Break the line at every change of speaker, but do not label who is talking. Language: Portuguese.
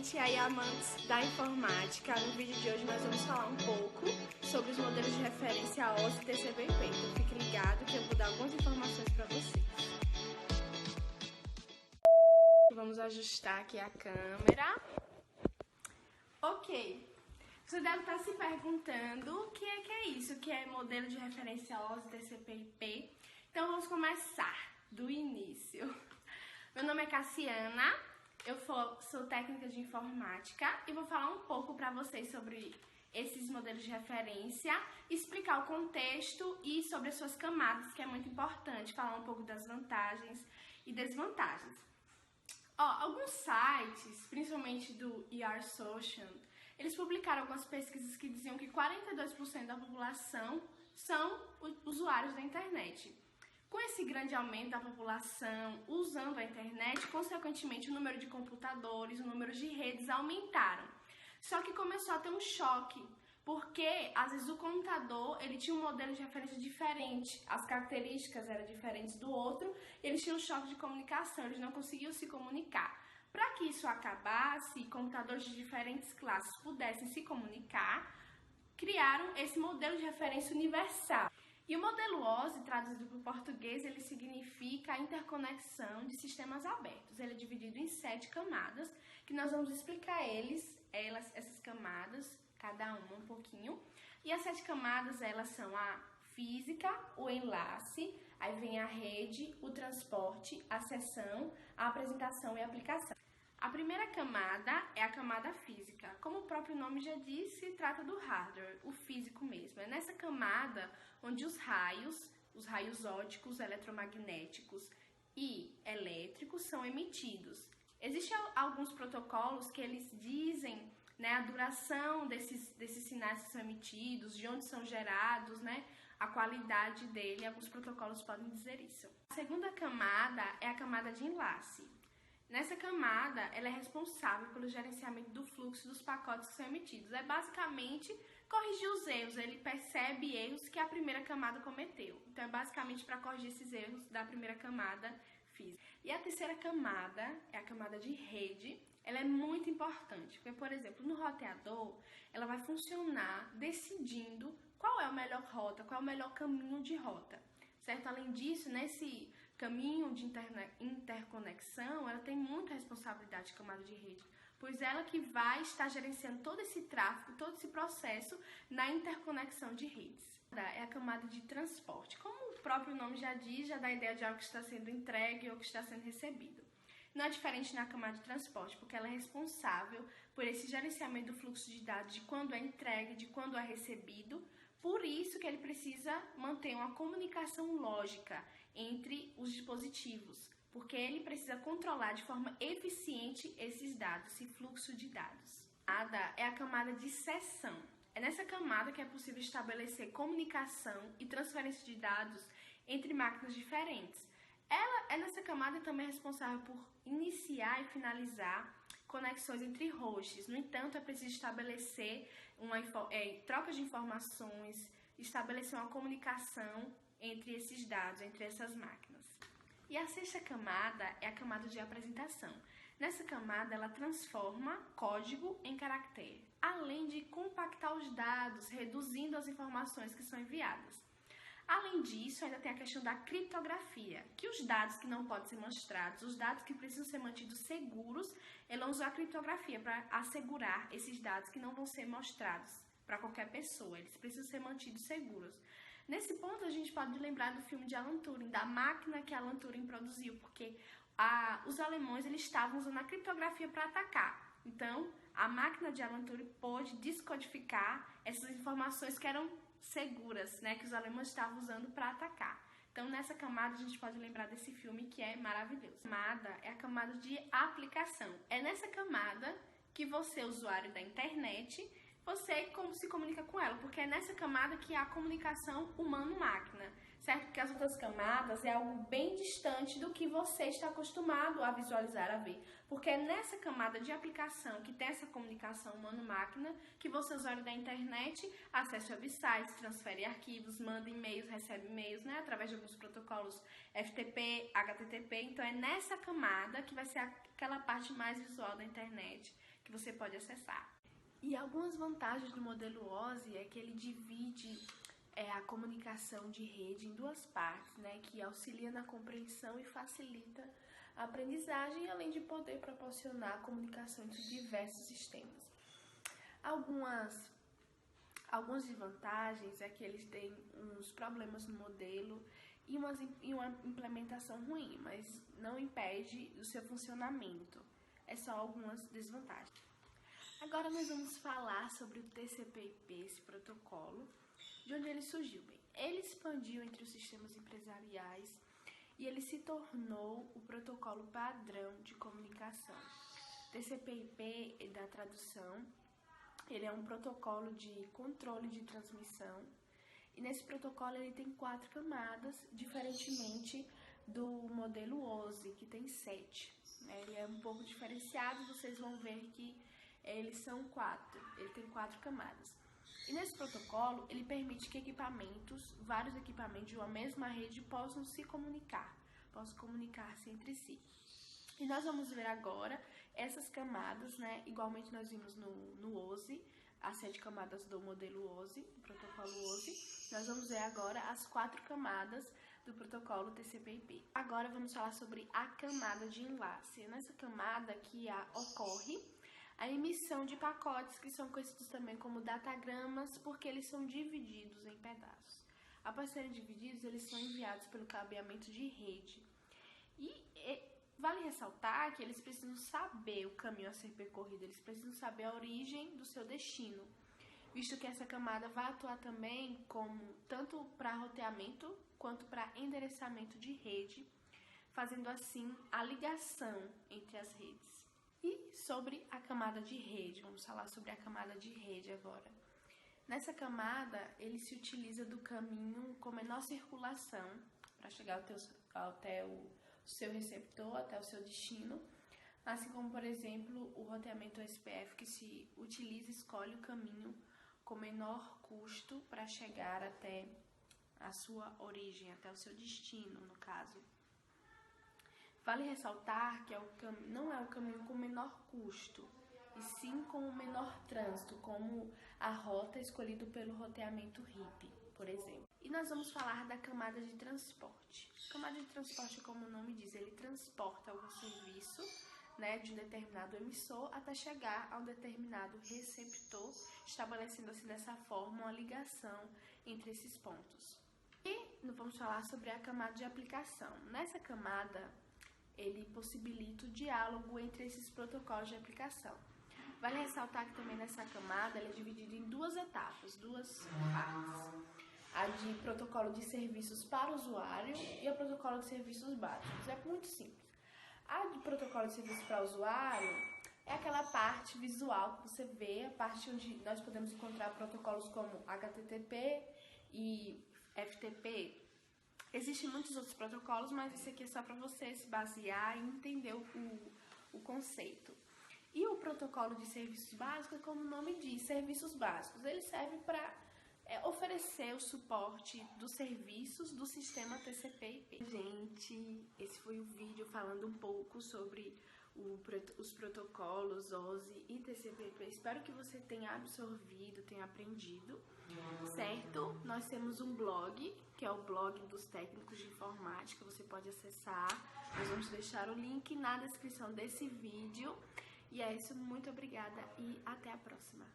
gente, e aí amantes da informática. No vídeo de hoje nós vamos falar um pouco sobre os modelos de referência OSI e TCP/IP. Então fique ligado que eu vou dar algumas informações para vocês. Vamos ajustar aqui a câmera. Ok. Você deve estar se perguntando o que é isso, o que é modelo de referência OSI e TCP/IP. Então vamos começar do início. Meu nome é Cassiana, eu sou técnica de informática e vou falar um pouco para vocês sobre esses modelos de referência, explicar o contexto e sobre as suas camadas, que é muito importante, falar um pouco das vantagens e desvantagens. Alguns sites, principalmente do ER Social, eles publicaram algumas pesquisas que diziam que 42% da população são usuários da internet. Com esse grande aumento da população usando a internet, consequentemente o número de computadores, o número de redes aumentaram. Só que começou a ter um choque, porque às vezes o computador ele tinha um modelo de referência diferente, as características eram diferentes do outro, e eles tinham um choque de comunicação, eles não conseguiam se comunicar. Para que isso acabasse, computadores de diferentes classes pudessem se comunicar, criaram esse modelo de referência universal. E o modelo OSI, traduzido para o português, ele significa a interconexão de sistemas abertos. Ele é dividido em 7 camadas, que nós vamos explicar essas camadas, cada uma um pouquinho. E as 7 camadas, elas são a física, o enlace, aí vem a rede, o transporte, a seção, a apresentação e a aplicação. A primeira camada é a camada física. Como o próprio nome já diz, se trata do hardware, o físico mesmo. É nessa camada onde os raios ópticos, eletromagnéticos e elétricos são emitidos. Existem alguns protocolos que eles dizem, a duração desses sinais que são emitidos, de onde são gerados, a qualidade dele. Alguns protocolos podem dizer isso. A segunda camada é a camada de enlace. Nessa camada, ela é responsável pelo gerenciamento do fluxo dos pacotes que são emitidos. É basicamente corrigir os erros, ele percebe erros que a primeira camada cometeu. Então, é basicamente para corrigir esses erros da primeira camada física. E a terceira camada é a camada de rede. Ela é muito importante, porque, por exemplo, no roteador, ela vai funcionar decidindo qual é a melhor rota, qual é o melhor caminho de rota. Certo? Além disso, nesse caminho de interconexão, ela tem muita responsabilidade de camada de rede, pois ela que vai estar gerenciando todo esse tráfego, todo esse processo na interconexão de redes. É a camada de transporte. Como o próprio nome já diz, já dá a ideia de algo que está sendo entregue ou que está sendo recebido. Não é diferente na camada de transporte, porque ela é responsável por esse gerenciamento do fluxo de dados, de quando é entregue, de quando é recebido. Por isso que ele precisa manter uma comunicação lógica entre os dispositivos, porque ele precisa controlar de forma eficiente esses dados, esse fluxo de dados. A camada é a camada de seção. É nessa camada que é possível estabelecer comunicação e transferência de dados entre máquinas diferentes. Ela é nessa camada também responsável por iniciar e finalizar conexões entre hosts. No entanto, é preciso estabelecer troca de informações, estabelecer uma comunicação entre esses dados, entre essas máquinas. E a sexta camada é a camada de apresentação. Nessa camada, ela transforma código em caractere, além de compactar os dados, reduzindo as informações que são enviadas. Além disso, ainda tem a questão da criptografia, que os dados que não podem ser mostrados, os dados que precisam ser mantidos seguros, ela usa a criptografia para assegurar esses dados que não vão ser mostrados para qualquer pessoa, eles precisam ser mantidos seguros. Nesse ponto, a gente pode lembrar do filme de Alan Turing, da máquina que Alan Turing produziu, porque os alemães eles estavam usando a criptografia para atacar. Então, a máquina de Alan Turing pôde descodificar essas informações que eram seguras, que os alemães estavam usando para atacar. Então, nessa camada, a gente pode lembrar desse filme que é maravilhoso. A camada é a camada de aplicação. É nessa camada que você, usuário da internet, você como se comunica com ela, porque é nessa camada que há a comunicação humano-máquina, certo? Porque as outras camadas é algo bem distante do que você está acostumado a visualizar, a ver. Porque é nessa camada de aplicação que tem essa comunicação humano-máquina que você, usuário da internet, acessa websites, transfere arquivos, manda e-mails, recebe e-mails, através de alguns protocolos FTP, HTTP. Então é nessa camada que vai ser aquela parte mais visual da internet, que que você pode acessar. E algumas vantagens do modelo OSI é que ele divide a comunicação de rede em duas partes, né, que auxilia na compreensão e facilita a aprendizagem, além de poder proporcionar comunicação entre diversos sistemas. Algumas desvantagens é que eles têm uns problemas no modelo e uma implementação ruim, mas não impede o seu funcionamento. É só algumas desvantagens. Agora nós vamos falar sobre o TCP/IP, esse protocolo, de onde ele surgiu. Bem, ele expandiu entre os sistemas empresariais e ele se tornou o protocolo padrão de comunicação. TCP/IP, da tradução, ele é um protocolo de controle de transmissão e nesse protocolo ele tem 4 camadas, diferentemente do modelo OSI, que tem 7. Ele é um pouco diferenciado, vocês vão ver que eles são 4, ele tem 4 camadas. E nesse protocolo, ele permite que vários equipamentos de uma mesma rede possam se comunicar, possam comunicar-se entre si. E nós vamos ver agora essas camadas, né? Igualmente nós vimos no OSI, as 7 camadas do modelo OSI, do protocolo OSI. Nós vamos ver agora as 4 camadas do protocolo TCP/IP. Agora vamos falar sobre a camada de enlace. É nessa camada que ocorre a emissão de pacotes, que são conhecidos também como datagramas, porque eles são divididos em pedaços. Após serem divididos, eles são enviados pelo cabeamento de rede. E vale ressaltar que eles precisam saber o caminho a ser percorrido, eles precisam saber a origem do seu destino, visto que essa camada vai atuar também como tanto para roteamento quanto para endereçamento de rede, fazendo assim a ligação entre as redes. E sobre a camada de rede, vamos falar sobre a camada de rede agora. Nessa camada, ele se utiliza do caminho com menor circulação para chegar até o seu receptor, até o seu destino, assim como, por exemplo, o roteamento SPF, que se utiliza e escolhe o caminho com menor custo para chegar até a sua origem, até o seu destino, no caso. Vale ressaltar que não é o caminho com menor custo, e sim com o menor trânsito, como a rota escolhida pelo roteamento RIP, por exemplo. E nós vamos falar da camada de transporte. A camada de transporte, como o nome diz, ele transporta algum serviço, né, de um determinado emissor até chegar a um determinado receptor, estabelecendo assim dessa forma uma ligação entre esses pontos. E vamos falar sobre a camada de aplicação. Nessa camada, ele possibilita o diálogo entre esses protocolos de aplicação. Vale ressaltar que também nessa camada ela é dividida em 2 etapas, 2 partes. A de protocolo de serviços para o usuário e o protocolo de serviços básicos. É muito simples. A de protocolo de serviços para o usuário é aquela parte visual que você vê, a parte onde nós podemos encontrar protocolos como HTTP e FTP. Existem muitos outros protocolos, mas esse aqui é só para você se basear e entender o conceito. E o protocolo de serviços básicos, como o nome diz, serviços básicos. Ele serve para oferecer o suporte dos serviços do sistema TCP/IP. Gente, esse foi o vídeo falando um pouco sobre os protocolos OSI e TCP/IP. Espero que você tenha absorvido, tenha aprendido, certo? Nós temos um blog, que é o blog dos técnicos de informática, você pode acessar. Nós vamos deixar o link na descrição desse vídeo. E é isso, muito obrigada e até a próxima.